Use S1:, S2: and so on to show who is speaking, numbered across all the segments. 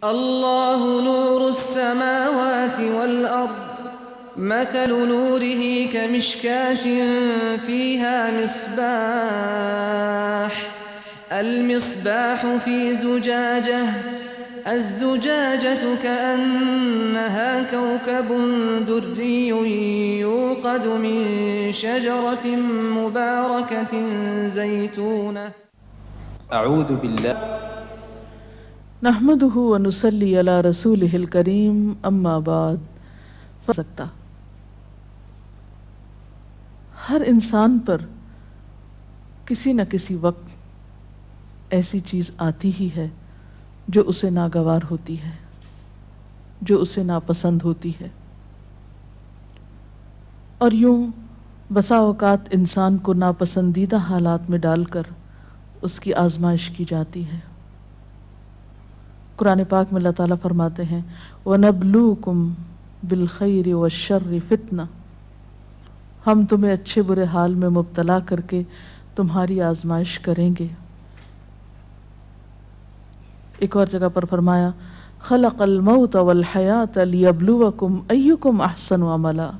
S1: اللہ نور السماوات والارض مثل نوره كمشكاة فيها مصباح المصباح في زجاجة الزجاجة كأنها كوكب دري يوقد من شجرة مباركة زيتونة
S2: اعوذ باللہ
S3: نحمده ونصلی علی رسولہ الکریم اما بعد فسکتا ہر انسان پر کسی نہ کسی وقت ایسی چیز آتی ہی ہے جو اسے ناگوار ہوتی ہے، جو اسے ناپسند ہوتی ہے، اور یوں بسا اوقات انسان کو ناپسندیدہ حالات میں ڈال کر اس کی آزمائش کی جاتی ہے۔ قرآن پاک میں اللہ تعالیٰ فرماتے ہیں وَنَبْلُوكُمْ بِالْخَيْرِ وَالشَّرِّ فِتْنَةً، ہم تمہیں اچھے برے حال میں مبتلا کر کے تمہاری آزمائش کریں گے۔ ایک اور جگہ پر فرمایا خَلَقَ الْمَوْتَ وَالْحَيَاةَ لِيَبْلُوَكُمْ أَيُّكُمْ أَحْسَنُ عَمَلًا،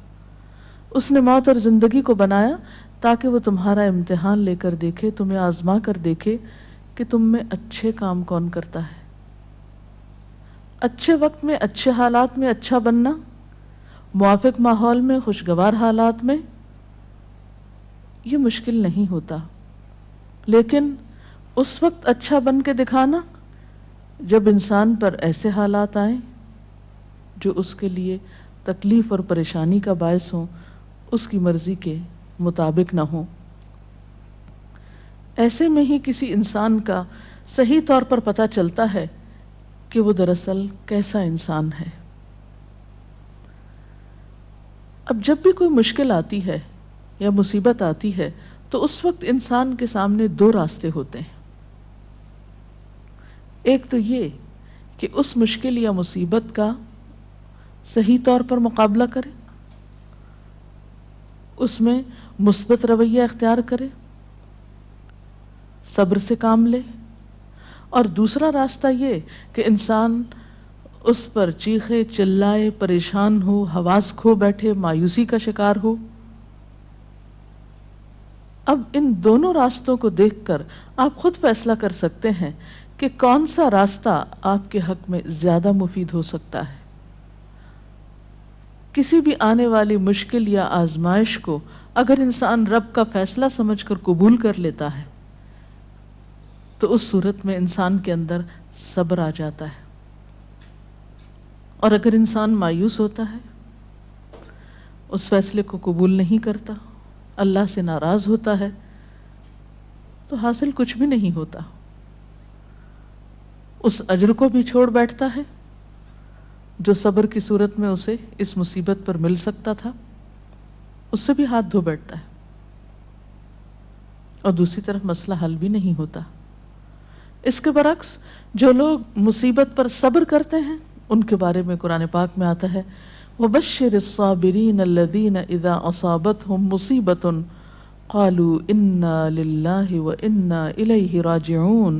S3: اس نے موت اور زندگی کو بنایا تاکہ وہ تمہارا امتحان لے کر دیکھے، تمہیں آزما کر دیکھے کہ تم میں اچھے کام کون کرتا ہے۔ اچھے وقت میں، اچھے حالات میں اچھا بننا، موافق ماحول میں، خوشگوار حالات میں، یہ مشکل نہیں ہوتا، لیکن اس وقت اچھا بن کے دکھانا جب انسان پر ایسے حالات آئیں جو اس کے لیے تکلیف اور پریشانی کا باعث ہوں، اس کی مرضی کے مطابق نہ ہوں، ایسے میں ہی کسی انسان کا صحیح طور پر پتہ چلتا ہے کہ وہ دراصل کیسا انسان ہے۔ اب جب بھی کوئی مشکل آتی ہے یا مصیبت آتی ہے تو اس وقت انسان کے سامنے دو راستے ہوتے ہیں۔ ایک تو یہ کہ اس مشکل یا مصیبت کا صحیح طور پر مقابلہ کرے، اس میں مثبت رویہ اختیار کرے، صبر سے کام لے، اور دوسرا راستہ یہ کہ انسان اس پر چیخے چلائے، پریشان ہو، حواس کھو بیٹھے، مایوسی کا شکار ہو۔ اب ان دونوں راستوں کو دیکھ کر آپ خود فیصلہ کر سکتے ہیں کہ کون سا راستہ آپ کے حق میں زیادہ مفید ہو سکتا ہے۔ کسی بھی آنے والی مشکل یا آزمائش کو اگر انسان رب کا فیصلہ سمجھ کر قبول کر لیتا ہے تو اس صورت میں انسان کے اندر صبر آ جاتا ہے، اور اگر انسان مایوس ہوتا ہے، اس فیصلے کو قبول نہیں کرتا، اللہ سے ناراض ہوتا ہے، تو حاصل کچھ بھی نہیں ہوتا، اس اجر کو بھی چھوڑ بیٹھتا ہے جو صبر کی صورت میں اسے اس مصیبت پر مل سکتا تھا، اس سے بھی ہاتھ دھو بیٹھتا ہے، اور دوسری طرف مسئلہ حل بھی نہیں ہوتا۔ اس کے برعکس جو لوگ مصیبت پر صبر کرتے ہیں ان کے بارے میں قرآن پاک میں آتا ہے وَبَشِّرِ الصَّابِرِينَ الَّذِينَ إِذَا أَصَابَتْهُمْ مُصِيبَةٌ قَالُوا إِنَّا لِلَّهِ وَإِنَّا إِلَيْهِ رَاجِعُونَ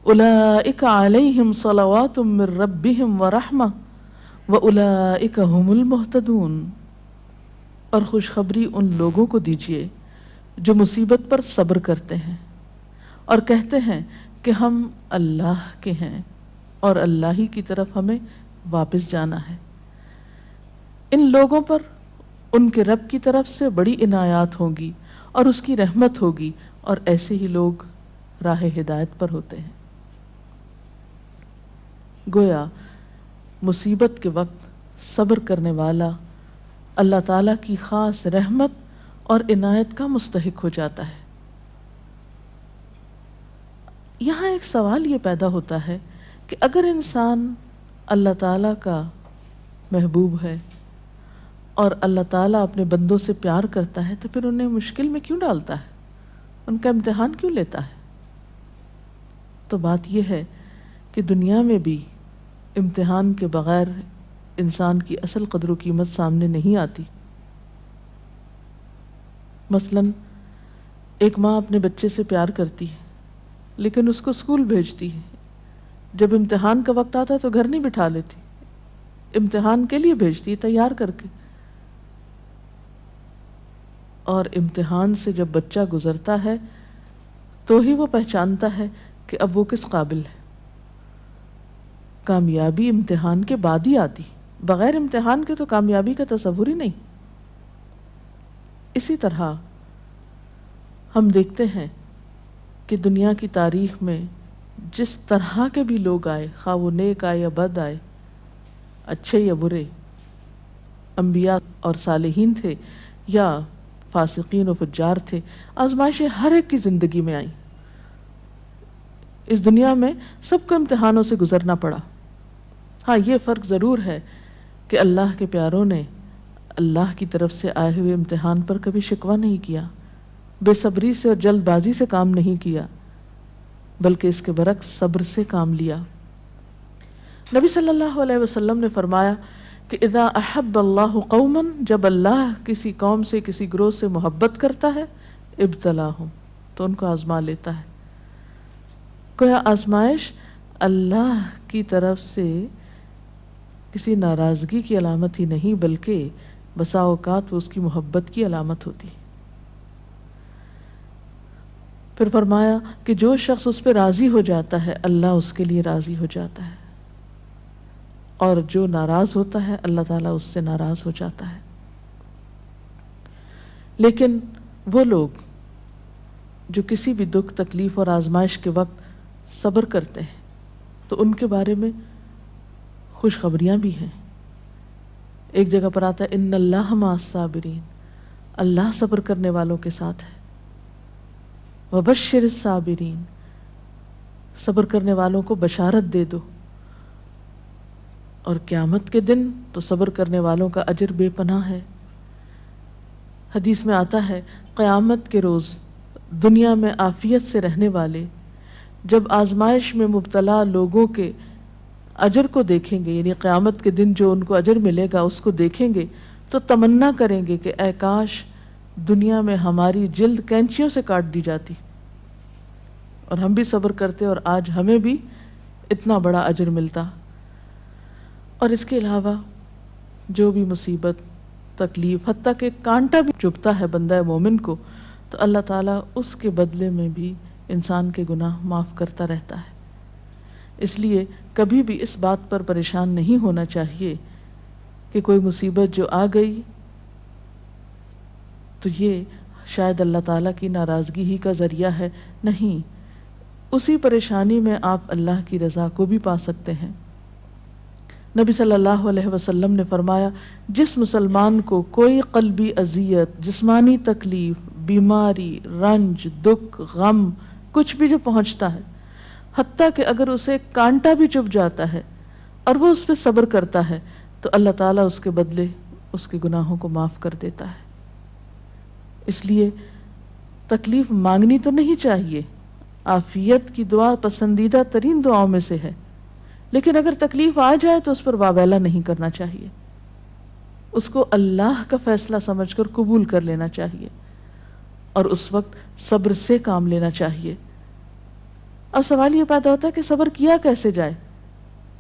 S3: أُولَئِكَ عَلَيْهِمْ صَلَوَاتٌ مِّن رَّبِّهِمْ وَرَحْمَةٌ وَأُولَئِكَ هُمُ الْمُهْتَدُونَ، اور خوشخبری ان لوگوں کو دیجیے جو مصیبت پر صبر کرتے ہیں اور کہتے ہیں کہ ہم اللہ کے ہیں اور اللہ ہی کی طرف ہمیں واپس جانا ہے۔ ان لوگوں پر ان کے رب کی طرف سے بڑی عنایات ہوں گی اور اس کی رحمت ہوگی، اور ایسے ہی لوگ راہ ہدایت پر ہوتے ہیں۔ گویا مصیبت کے وقت صبر کرنے والا اللہ تعالیٰ کی خاص رحمت اور عنایت کا مستحق ہو جاتا ہے۔ یہاں ایک سوال یہ پیدا ہوتا ہے کہ اگر انسان اللہ تعالیٰ کا محبوب ہے اور اللہ تعالیٰ اپنے بندوں سے پیار کرتا ہے تو پھر انہیں مشکل میں کیوں ڈالتا ہے، ان کا امتحان کیوں لیتا ہے؟ تو بات یہ ہے کہ دنیا میں بھی امتحان کے بغیر انسان کی اصل قدر و قیمت سامنے نہیں آتی۔ مثلاً ایک ماں اپنے بچے سے پیار کرتی ہے لیکن اس کو اسکول بھیجتی ہے، جب امتحان کا وقت آتا ہے تو گھر نہیں بٹھا لیتی، امتحان کے لیے بھیجتی تیار کر کے، اور امتحان سے جب بچہ گزرتا ہے تو ہی وہ پہچانتا ہے کہ اب وہ کس قابل ہے۔ کامیابی امتحان کے بعد ہی آتی، بغیر امتحان کے تو کامیابی کا تصور ہی نہیں۔ اسی طرح ہم دیکھتے ہیں کہ دنیا کی تاریخ میں جس طرح کے بھی لوگ آئے، خواہ وہ نیک آئے یا بد آئے، اچھے یا برے، انبیاء اور صالحین تھے یا فاسقین و فجار تھے، آزمائشیں ہر ایک کی زندگی میں آئیں۔ اس دنیا میں سب کو امتحانوں سے گزرنا پڑا۔ ہاں، یہ فرق ضرور ہے کہ اللہ کے پیاروں نے اللہ کی طرف سے آئے ہوئے امتحان پر کبھی شکوہ نہیں کیا، بے صبری سے اور جلد بازی سے کام نہیں کیا، بلکہ اس کے برعکس صبر سے کام لیا۔ نبی صلی اللہ علیہ وسلم نے فرمایا کہ اذا احب اللہ قوما، جب اللہ کسی قوم سے، کسی گروہ سے محبت کرتا ہے، ابتلاہم، تو ان کو آزما لیتا ہے۔ گویا آزمائش اللہ کی طرف سے کسی ناراضگی کی علامت ہی نہیں، بلکہ بسا اوقات وہ اس کی محبت کی علامت ہوتی ہے۔ پھر فرمایا کہ جو شخص اس پہ راضی ہو جاتا ہے اللہ اس کے لیے راضی ہو جاتا ہے، اور جو ناراض ہوتا ہے اللہ تعالیٰ اس سے ناراض ہو جاتا ہے۔ لیکن وہ لوگ جو کسی بھی دکھ، تکلیف اور آزمائش کے وقت صبر کرتے ہیں تو ان کے بارے میں خوشخبریاں بھی ہیں۔ ایک جگہ پر آتا ہے ان اللہ مع الصابرین، اللہ صبر کرنے والوں کے ساتھ ہے۔ وبشر الصابرین، صبر کرنے والوں کو بشارت دے دو۔ اور قیامت کے دن تو صبر کرنے والوں کا اجر بے پناہ ہے۔ حدیث میں آتا ہے قیامت کے روز دنیا میں عافیت سے رہنے والے جب آزمائش میں مبتلا لوگوں کے اجر کو دیکھیں گے، یعنی قیامت کے دن جو ان کو اجر ملے گا اس کو دیکھیں گے تو تمنا کریں گے کہ اے کاش دنیا میں ہماری جلد کینچیوں سے کاٹ دی جاتی اور ہم بھی صبر کرتے اور آج ہمیں بھی اتنا بڑا اجر ملتا۔ اور اس کے علاوہ جو بھی مصیبت، تکلیف، حتیٰ کہ کانٹا بھی چبھتا ہے بندہ مومن کو تو اللہ تعالیٰ اس کے بدلے میں بھی انسان کے گناہ معاف کرتا رہتا ہے۔ اس لیے کبھی بھی اس بات پر پریشان نہیں ہونا چاہیے کہ کوئی مصیبت جو آ گئی تو یہ شاید اللہ تعالیٰ کی ناراضگی ہی کا ذریعہ ہے۔ نہیں، اسی پریشانی میں آپ اللہ کی رضا کو بھی پا سکتے ہیں۔ نبی صلی اللہ علیہ وسلم نے فرمایا جس مسلمان کو کوئی قلبی اذیت، جسمانی تکلیف، بیماری، رنج، دکھ، غم، کچھ بھی جو پہنچتا ہے، حتیٰ کہ اگر اسے کانٹا بھی چبھ جاتا ہے اور وہ اس پہ صبر کرتا ہے تو اللہ تعالیٰ اس کے بدلے اس کے گناہوں کو معاف کر دیتا ہے۔ اس لیے تکلیف مانگنی تو نہیں چاہیے، عافیت کی دعا پسندیدہ ترین دعاؤں میں سے ہے، لیکن اگر تکلیف آ جائے تو اس پر واویلا نہیں کرنا چاہیے، اس کو اللہ کا فیصلہ سمجھ کر قبول کر لینا چاہیے اور اس وقت صبر سے کام لینا چاہیے۔ اب سوال یہ پیدا ہوتا ہے کہ صبر کیا کیسے جائے؟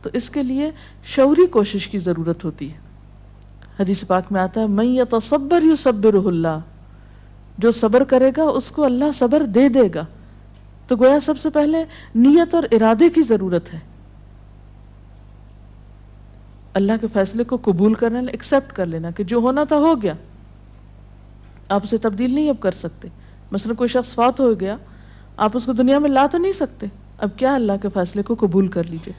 S3: تو اس کے لیے شعوری کوشش کی ضرورت ہوتی ہے۔ حدیث پاک میں آتا ہے من یتصبر یصبرہ اللہ، جو صبر کرے گا اس کو اللہ صبر دے دے گا۔ تو گویا سب سے پہلے نیت اور ارادے کی ضرورت ہے، اللہ کے فیصلے کو قبول کرنا، ایکسپٹ کر لینا کہ جو ہونا تھا ہو گیا، آپ اسے تبدیل نہیں اب کر سکتے۔ مثلا کوئی شخص فوت ہو گیا، آپ اس کو دنیا میں لا تو نہیں سکتے، اب کیا اللہ کے فیصلے کو قبول کر لیجئے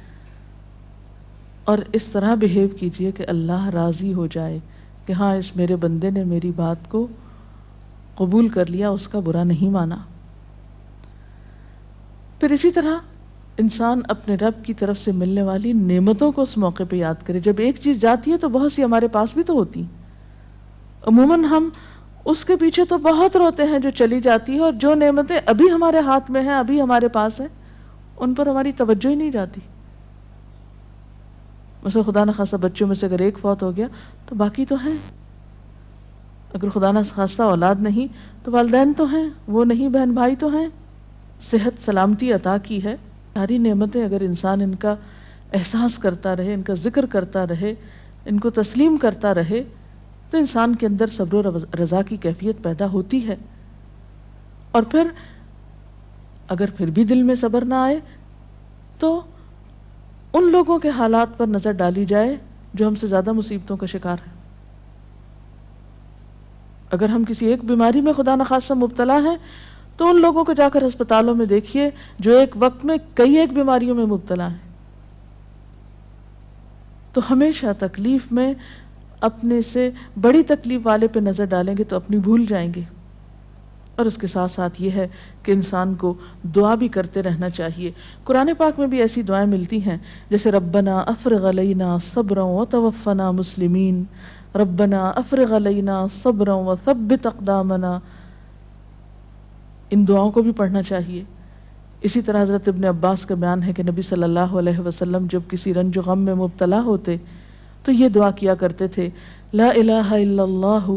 S3: اور اس طرح بیہیو کیجئے کہ اللہ راضی ہو جائے کہ ہاں اس میرے بندے نے میری بات کو قبول کر لیا، اس کا برا نہیں مانا۔ پھر اسی طرح انسان اپنے رب کی طرف سے ملنے والی نعمتوں کو اس موقع پہ یاد کرے۔ جب ایک چیز جاتی ہے تو بہت سی ہمارے پاس بھی تو ہوتی ہیں، عموماً ہم اس کے پیچھے تو بہت روتے ہیں جو چلی جاتی ہے، اور جو نعمتیں ابھی ہمارے ہاتھ میں ہیں، ابھی ہمارے پاس ہیں، ان پر ہماری توجہ ہی نہیں جاتی۔ مثلا خدا نخواستہ بچوں میں سے اگر ایک فوت ہو گیا تو باقی تو ہیں، اگر خدا نخواستہ اولاد نہیں تو والدین تو ہیں، وہ نہیں بہن بھائی تو ہیں، صحت سلامتی عطا کی ہے ساری نعمتیں اگر انسان ان کا احساس کرتا رہے، ان کا ذکر کرتا رہے، ان کو تسلیم کرتا رہے، تو انسان کے اندر صبر و رضا کی کیفیت پیدا ہوتی ہے. اور پھر اگر پھر بھی دل میں صبر نہ آئے تو ان لوگوں کے حالات پر نظر ڈالی جائے جو ہم سے زیادہ مصیبتوں کا شکار ہیں. اگر ہم کسی ایک بیماری میں خدا نخواستہ مبتلا ہیں تو ان لوگوں کو جا کر ہسپتالوں میں دیکھیے جو ایک وقت میں کئی ایک بیماریوں میں مبتلا ہیں. تو ہمیشہ تکلیف میں اپنے سے بڑی تکلیف والے پہ نظر ڈالیں گے تو اپنی بھول جائیں گے. اور اس کے ساتھ ساتھ یہ ہے کہ انسان کو دعا بھی کرتے رہنا چاہیے. قرآن پاک میں بھی ایسی دعائیں ملتی ہیں جیسے ربنا افرغ علینا صبرا وتوفنا مسلمین، ربنا افرغ علینا صبرا وثبت اقدامنا. ان دعاؤں کو بھی پڑھنا چاہیے. اسی طرح حضرت ابن عباس کا بیان ہے کہ نبی صلی اللہ علیہ وسلم جب کسی رنج و غم میں مبتلا ہوتے تو یہ دعا کیا کرتے تھے، لا الہ الا اللہ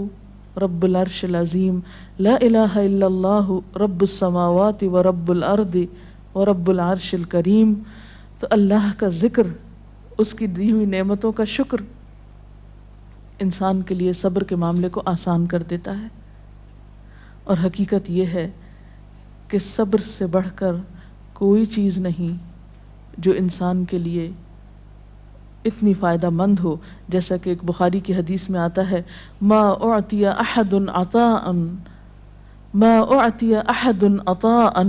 S3: رب العرش العظیم، لا الہ الا اللہ رب السماوات و رب الارض و رب العرش الکریم. تو اللہ کا ذکر، اس کی دی ہوئی نعمتوں کا شکر انسان کے لیے صبر کے معاملے کو آسان کر دیتا ہے. اور حقیقت یہ ہے کہ صبر سے بڑھ کر کوئی چیز نہیں جو انسان کے لیے اتنی فائدہ مند ہو. جیسا کہ ایک بخاری کی حدیث میں آتا ہے، ما اعطی احد عطاء ما اعطی احد عطاء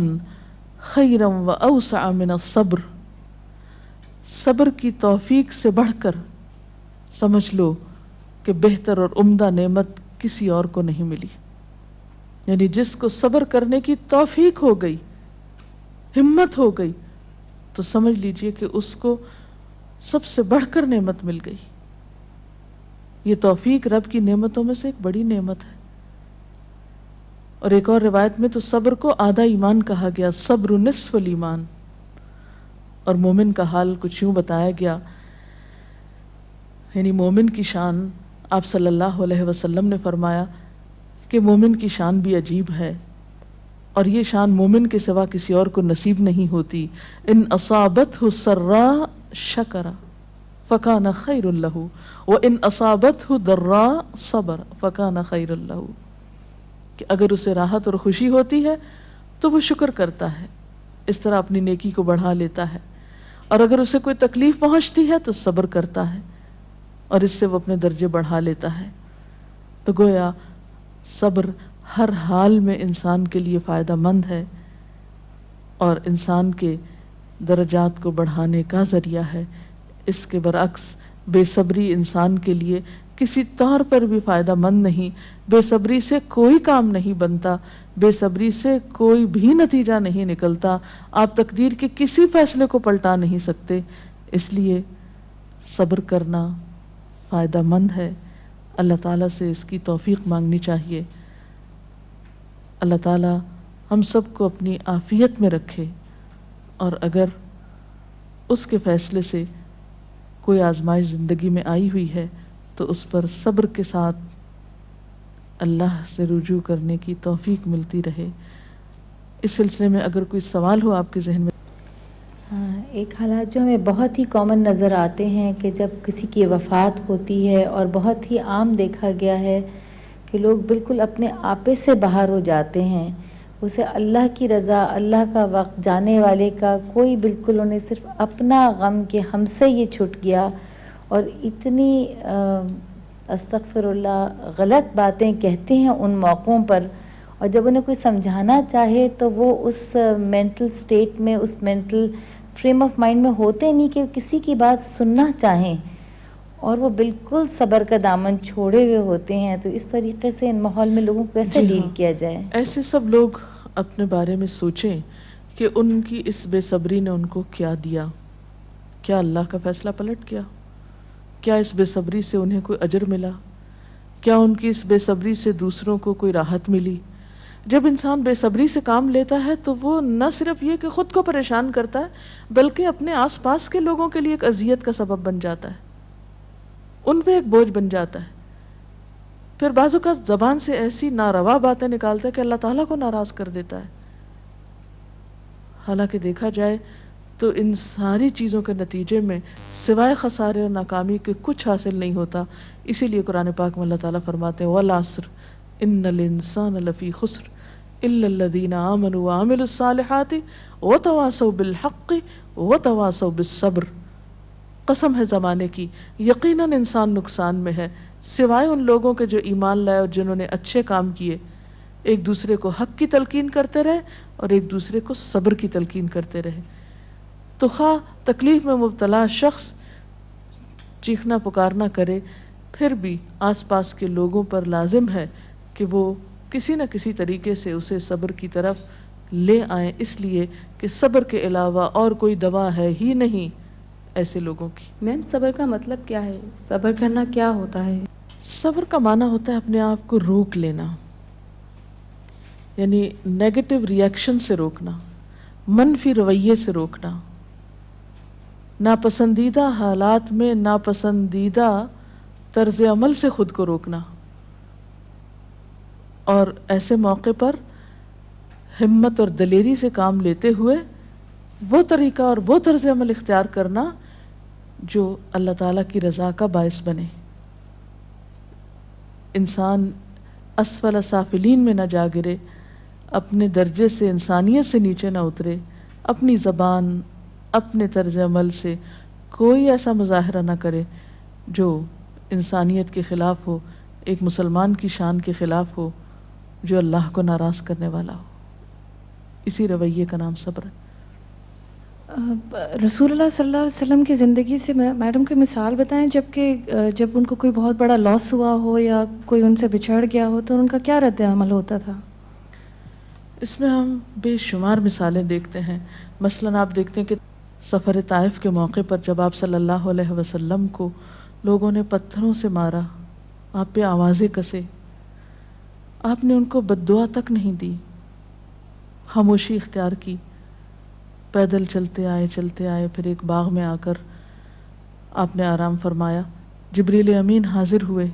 S3: خیرا واوسع من الصبر. صبر کی توفیق سے بڑھ کر سمجھ لو کہ بہتر اور عمدہ نعمت کسی اور کو نہیں ملی. یعنی جس کو صبر کرنے کی توفیق ہو گئی، ہمت ہو گئی، تو سمجھ لیجئے کہ اس کو سب سے بڑھ کر نعمت مل گئی. یہ توفیق رب کی نعمتوں میں سے ایک بڑی نعمت ہے. اور ایک اور روایت میں تو صبر کو آدھا ایمان کہا گیا، صبر نصف الایمان. اور مومن کا حال کچھ یوں بتایا گیا، یعنی مومن کی شان آپ صلی اللہ علیہ وسلم نے فرمایا کہ مومن کی شان بھی عجیب ہے، اور یہ شان مومن کے سوا کسی اور کو نصیب نہیں ہوتی. ان اصابتہ سراء شکر فکان خیر لہ وان اصابتہ ضراء صبر فکان خیر لہ. کہ اگر اسے راحت اور خوشی ہوتی ہے تو وہ شکر کرتا ہے، اس طرح اپنی نیکی کو بڑھا لیتا ہے. اور اگر اسے کوئی تکلیف پہنچتی ہے تو صبر کرتا ہے، اور اس سے وہ اپنے درجے بڑھا لیتا ہے. تو گویا صبر ہر حال میں انسان کے لیے فائدہ مند ہے اور انسان کے درجات کو بڑھانے کا ذریعہ ہے. اس کے برعکس بے صبری انسان کے لیے کسی طور پر بھی فائدہ مند نہیں. بے صبری سے کوئی کام نہیں بنتا، بے صبری سے کوئی بھی نتیجہ نہیں نکلتا. آپ تقدیر کے کسی فیصلے کو پلٹا نہیں سکتے. اس لیے صبر کرنا فائدہ مند ہے. اللہ تعالیٰ سے اس کی توفیق مانگنی چاہیے. اللہ تعالیٰ ہم سب کو اپنی عافیت میں رکھے، اور اگر اس کے فیصلے سے کوئی آزمائش زندگی میں آئی ہوئی ہے تو اس پر صبر کے ساتھ اللہ سے رجوع کرنے کی توفیق ملتی رہے. اس سلسلے میں اگر کوئی سوال ہو آپ کے ذہن میں.
S4: ایک حالات جو ہمیں بہت ہی کامن نظر آتے ہیں کہ جب کسی کی وفات ہوتی ہے، اور بہت ہی عام دیکھا گیا ہے کہ لوگ بالکل اپنے آپے سے باہر ہو جاتے ہیں. اسے اللہ کی رضا، اللہ کا وقت، جانے والے کا کوئی بالکل انہیں صرف اپنا غم کہ ہم سے یہ چھٹ گیا، اور اتنی استغفر اللہ غلط باتیں کہتے ہیں ان موقعوں پر. اور جب انہیں کوئی سمجھانا چاہے تو وہ اس مینٹل سٹیٹ میں، اس مینٹل فریم آف مائنڈ میں ہوتے نہیں کہ کسی کی بات سننا چاہیں، اور وہ بالکل صبر کا دامن چھوڑے ہوئے ہوتے ہیں. تو اس طریقے سے ان ماحول میں لوگوں کو کیسے ڈیل کیا جائے؟
S3: ایسے سب لوگ اپنے بارے میں سوچیں کہ ان کی اس بے صبری نے ان کو کیا دیا. کیا اللہ کا فیصلہ پلٹ گیا؟ کیا اس بے صبری سے انہیں کوئی اجر ملا؟ کیا ان کی اس بے صبری سے دوسروں کو کوئی راحت ملی؟ جب انسان بے صبری سے کام لیتا ہے تو وہ نہ صرف یہ کہ خود کو پریشان کرتا ہے بلکہ اپنے آس پاس کے لوگوں کے لیے ایک اذیت کا سبب بن جاتا ہے، ان پہ ایک بوجھ بن جاتا ہے. پھر بعض اوقات زبان سے ایسی ناروا باتیں نکالتا ہے کہ اللہ تعالیٰ کو ناراض کر دیتا ہے. حالانکہ دیکھا جائے تو ان ساری چیزوں کے نتیجے میں سوائے خسارے اور ناکامی کے کچھ حاصل نہیں ہوتا. اسی لیے قرآن پاک میں اللہ تعالیٰ فرماتے ہیں والعصر ان الانسان لفی خسر الا الذین آمنوا وعملوا الصالحات وتواصوا بالحق وتواصوا بالصبر. قسم ہے زمانے کی، یقیناً انسان نقصان میں ہے سوائے ان لوگوں کے جو ایمان لائے اور جنہوں نے اچھے کام کیے، ایک دوسرے کو حق کی تلقین کرتے رہے اور ایک دوسرے کو صبر کی تلقین کرتے رہے. تو خواہ تکلیف میں مبتلا شخص چیخنا پکارنا کرے، پھر بھی آس پاس کے لوگوں پر لازم ہے کہ وہ کسی نہ کسی طریقے سے اسے صبر کی طرف لے آئیں، اس لیے کہ صبر کے علاوہ اور کوئی دوا ہے ہی نہیں ایسے لوگوں کی.
S5: میم صبر کا مطلب کیا ہے؟ صبر کرنا کیا ہوتا ہے؟
S3: صبر کا معنی ہوتا ہے اپنے آپ کو روک لینا، یعنی نیگیٹو ریئیکشن سے روکنا، منفی رویے سے روکنا، ناپسندیدہ حالات میں ناپسندیدہ طرز عمل سے خود کو روکنا، اور ایسے موقع پر ہمت اور دلیری سے کام لیتے ہوئے وہ طریقہ اور وہ طرز عمل اختیار کرنا جو اللہ تعالیٰ کی رضا کا باعث بنے. انسان اسفل سافلین میں نہ جا گرے، اپنے درجے سے انسانیت سے نیچے نہ اترے، اپنی زبان اپنے طرز عمل سے کوئی ایسا مظاہرہ نہ کرے جو انسانیت کے خلاف ہو، ایک مسلمان کی شان کے خلاف ہو، جو اللہ کو ناراض کرنے والا ہو. اسی رویے کا نام صبر ہے.
S6: رسول اللہ صلی اللہ علیہ وسلم کی زندگی سے میڈم کوئی مثال بتائیں جب ان کو کوئی بہت بڑا لاس ہوا ہو یا کوئی ان سے بچھڑ گیا ہو تو ان کا کیا رد عمل ہوتا تھا؟
S3: اس میں ہم بے شمار مثالیں دیکھتے ہیں. مثلاً آپ دیکھتے ہیں کہ سفر طائف کے موقع پر جب آپ صلی اللہ علیہ وسلم کو لوگوں نے پتھروں سے مارا، آپ پہ آوازیں کسے، آپ نے ان کو بد دعا تک نہیں دی، خاموشی اختیار کی، پیدل چلتے آئے، پھر ایک باغ میں آ کر آپ نے آرام فرمایا. جبریل امین حاضر ہوئے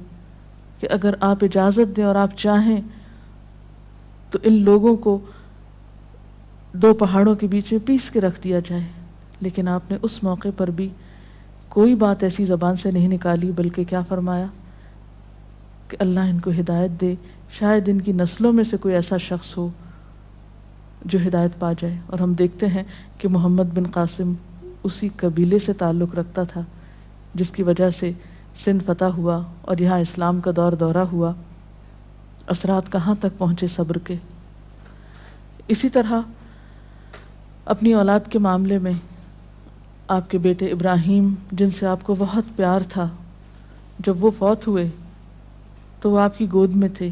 S3: کہ اگر آپ اجازت دیں اور آپ چاہیں تو ان لوگوں کو دو پہاڑوں کے بیچ میں پیس کے رکھ دیا جائے. لیکن آپ نے اس موقع پر بھی کوئی بات ایسی زبان سے نہیں نکالی، بلکہ کیا فرمایا کہ اللہ ان کو ہدایت دے، شاید ان کی نسلوں میں سے کوئی ایسا شخص ہو جو ہدایت پا جائے. اور ہم دیکھتے ہیں کہ محمد بن قاسم اسی قبیلے سے تعلق رکھتا تھا جس کی وجہ سے سندھ فتح ہوا اور یہاں اسلام کا دورہ ہوا. اثرات کہاں تک پہنچے صبر کے. اسی طرح اپنی اولاد کے معاملے میں آپ کے بیٹے ابراہیم، جن سے آپ کو بہت پیار تھا، جب وہ فوت ہوئے تو وہ آپ کی گود میں تھے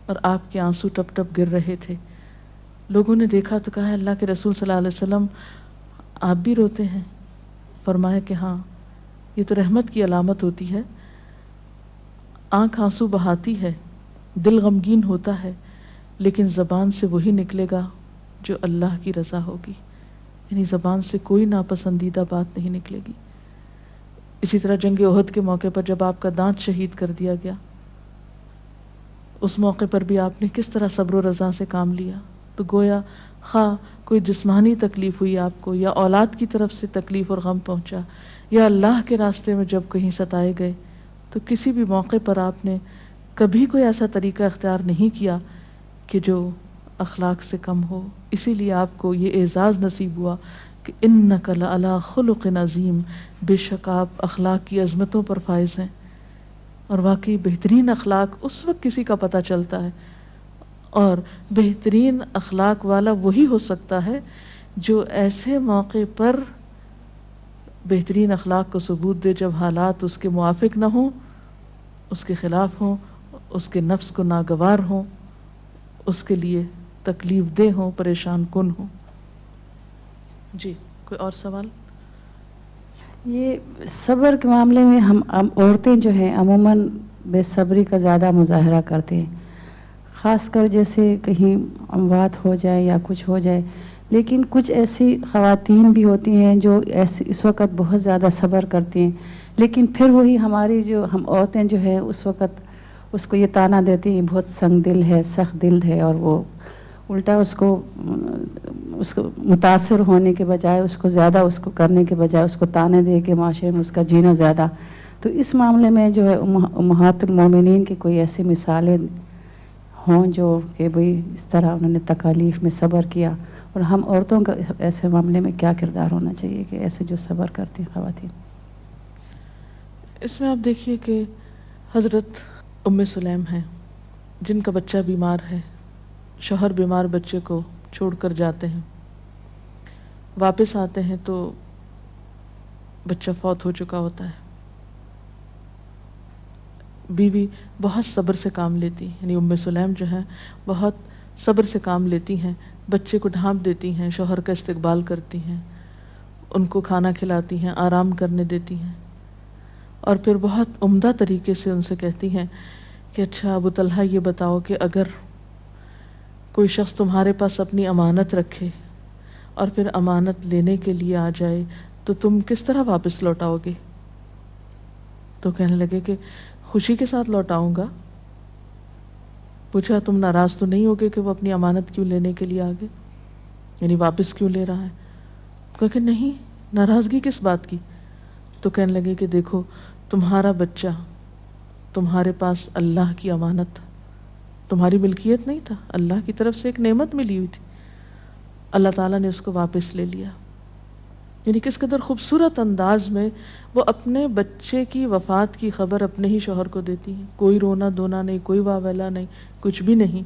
S3: اور آپ کے آنسو ٹپ ٹپ گر رہے تھے. لوگوں نے دیکھا تو کہا اللہ کے رسول صلی اللہ علیہ وسلم آپ بھی روتے ہیں؟ فرمایا کہ ہاں، یہ تو رحمت کی علامت ہوتی ہے. آنکھ آنسو بہاتی ہے، دل غمگین ہوتا ہے، لیکن زبان سے وہی نکلے گا جو اللہ کی رضا ہوگی، یعنی زبان سے کوئی ناپسندیدہ بات نہیں نکلے گی. اسی طرح جنگ احد کے موقع پر جب آپ کا دانت شہید کر دیا گیا، اس موقع پر بھی آپ نے کس طرح صبر و رضا سے کام لیا. تو گویا خواہ کوئی جسمانی تکلیف ہوئی آپ کو، یا اولاد کی طرف سے تکلیف اور غم پہنچا، یا اللہ کے راستے میں جب کہیں ستائے گئے، تو کسی بھی موقع پر آپ نے کبھی کوئی ایسا طریقہ اختیار نہیں کیا کہ جو اخلاق سے کم ہو. اسی لیے آپ کو یہ اعزاز نصیب ہوا کہ انک لعلی خلق عظیم، بے شک آپ اخلاق کی عظمتوں پر فائز ہیں. اور واقعی بہترین اخلاق اس وقت کسی کا پتہ چلتا ہے، اور بہترین اخلاق والا وہی ہو سکتا ہے جو ایسے موقع پر بہترین اخلاق کو ثبوت دے جب حالات اس کے موافق نہ ہوں، اس کے خلاف ہوں، اس کے نفس کو ناگوار ہوں، اس کے لیے تکلیف دہ ہوں، پریشان کن ہوں. جی کوئی اور سوال؟
S7: یہ صبر کے معاملے میں ہم عورتیں جو ہیں عموماً بے صبری کا زیادہ مظاہرہ کرتے ہیں، خاص کر جیسے کہیں اموات ہو جائے یا کچھ ہو جائے. لیکن کچھ ایسی خواتین بھی ہوتی ہیں جو اس وقت بہت زیادہ صبر کرتی ہیں، لیکن پھر وہی ہماری جو ہم عورتیں جو ہیں اس وقت اس کو یہ تانا دیتی ہیں بہت سنگ دل ہے، سخت دل ہے، اور وہ الٹا اس کو متاثر ہونے کے بجائے، اس کو زیادہ اس کو کرنے کے بجائے اس کو تانے دے کے معاشرے میں اس کا جینا زیادہ. تو اس معاملے میں جو ہے امہات المومنین کی کوئی ایسی مثالیں ہوں جو کہ بھئی اس طرح انہوں نے تکالیف میں صبر کیا، اور ہم عورتوں کا ایسے معاملے میں کیا کردار ہونا چاہیے کہ ایسے جو صبر کرتی ہیں خواتین.
S3: اس میں آپ دیکھیے کہ حضرت ام سلیم ہیں جن کا بچہ بیمار ہے، شوہر بیمار بچے کو چھوڑ کر جاتے ہیں، واپس آتے ہیں تو بچہ فوت ہو چکا ہوتا ہے. بیوی بہت صبر سے کام لیتی، یعنی ام سلیم جو ہیں بہت صبر سے کام لیتی ہیں، بچے کو ڈھانپ دیتی ہیں، شوہر کا استقبال کرتی ہیں، ان کو کھانا کھلاتی ہیں، آرام کرنے دیتی ہیں، اور پھر بہت عمدہ طریقے سے ان سے کہتی ہیں کہ اچھا ابو طلحہ یہ بتاؤ کہ اگر کوئی شخص تمہارے پاس اپنی امانت رکھے اور پھر امانت لینے کے لیے آ جائے تو تم کس طرح واپس لوٹاؤ گے؟ تو کہنے لگے کہ خوشی کے ساتھ لوٹاؤں گا. پوچھا تم ناراض تو نہیں ہوگے کہ وہ اپنی امانت کیوں لینے کے لیے آگے، یعنی واپس کیوں لے رہا ہے؟ کہا کہ نہیں، ناراضگی کس بات کی؟ تو کہنے لگے کہ دیکھو تمہارا بچہ تمہارے پاس اللہ کی امانت تھا، تمہاری ملکیت نہیں تھا، اللہ کی طرف سے ایک نعمت ملی ہوئی تھی، اللہ تعالیٰ نے اس کو واپس لے لیا. یعنی کس قدر خوبصورت انداز میں وہ اپنے بچے کی وفات کی خبر اپنے ہی شوہر کو دیتی ہیں، کوئی رونا دھونا نہیں، کوئی واویلا نہیں، کچھ بھی نہیں.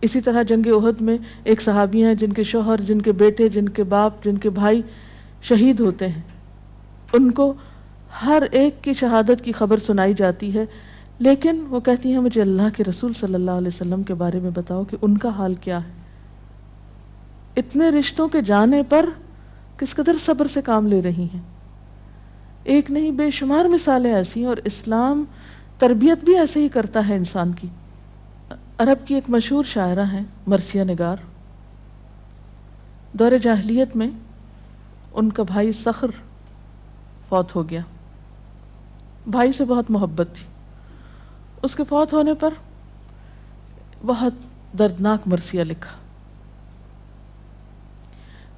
S3: اسی طرح جنگ احد میں ایک صحابی ہیں جن کے شوہر، جن کے بیٹے، جن کے باپ، جن کے بھائی شہید ہوتے ہیں، ان کو ہر ایک کی شہادت کی خبر سنائی جاتی ہے، لیکن وہ کہتی ہیں مجھے اللہ کے رسول صلی اللہ علیہ وسلم کے بارے میں بتاؤ کہ ان کا حال کیا ہے. اتنے رشتوں کے جانے پر کس قدر صبر سے کام لے رہی ہیں. ایک نہیں بے شمار مثالیں ایسی ہیں، اور اسلام تربیت بھی ایسے ہی کرتا ہے انسان کی. عرب کی ایک مشہور شاعرہ ہیں مرثیہ نگار. دور جاہلیت میں ان کا بھائی صخر فوت ہو گیا، بھائی سے بہت محبت تھی. اس کے فوت ہونے پر بہت دردناک مرثیہ لکھا.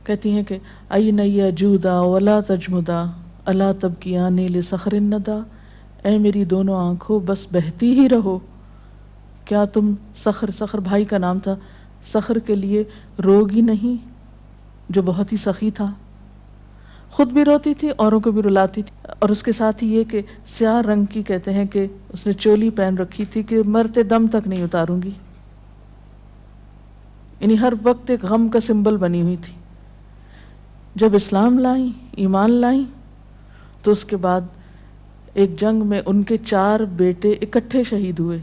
S3: کہتی ہیں کہ این یجودا ولا تجمدا الا تبکیانی لصخر الندی، اے میری دونوں آنکھوں بس بہتی ہی رہو، کیا تم صخر بھائی کا نام تھا، صخر کے لیے روگی نہیں جو بہت ہی سخی تھا، خود بھی روتی تھی اوروں کو بھی رلاتی تھی. اور اس کے ساتھ ہی یہ کہ سیاہ رنگ کی کہتے ہیں کہ اس نے چولی پہن رکھی تھی کہ مرتے دم تک نہیں اتاروں گی، یعنی ہر وقت ایک غم کا سمبل بنی ہوئی تھی. جب اسلام لائیں، ایمان لائیں، تو اس کے بعد ایک جنگ میں ان کے 4 بیٹے اکٹھے شہید ہوئے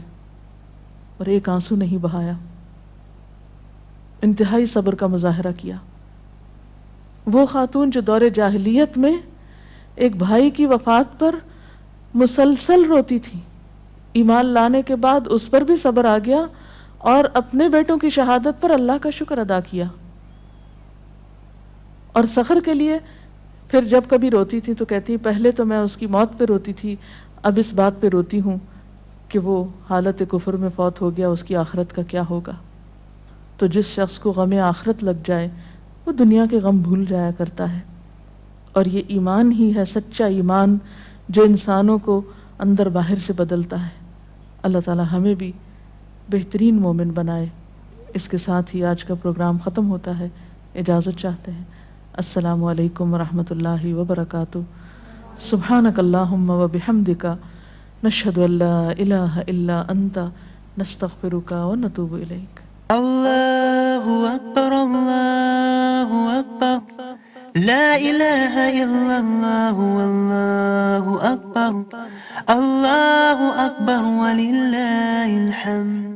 S3: اور ایک آنسو نہیں بہایا. انتہائی صبر کا مظاہرہ کیا. وہ خاتون جو دور جاہلیت میں ایک بھائی کی وفات پر مسلسل روتی تھی، ایمان لانے کے بعد اس پر بھی صبر آ گیا اور اپنے بیٹوں کی شہادت پر اللہ کا شکر ادا کیا. اور صخر کے لیے پھر جب کبھی روتی تھی تو کہتی پہلے تو میں اس کی موت پہ روتی تھی، اب اس بات پہ روتی ہوں کہ وہ حالت کفر میں فوت ہو گیا، اس کی آخرت کا کیا ہوگا. تو جس شخص کو غم آخرت لگ جائے وہ دنیا کے غم بھول جایا کرتا ہے. اور یہ ایمان ہی ہے سچا ایمان جو انسانوں کو اندر باہر سے بدلتا ہے. اللہ تعالی ہمیں بھی بہترین مومن بنائے. اس کے ساتھ ہی آج کا پروگرام ختم ہوتا ہے. اجازت چاہتے ہیں. السلام علیکم ورحمۃ اللہ وبرکاتہ. سبحانک اللہم وبحمدک، نشہد ان لا الہ الا انت، نستغفرک ونتوب الیک.
S8: اللہ اکبر اللہ اکبر، لا الہ الا اللہ واللہ اکبر، اللہ اکبر وللہ الحمد.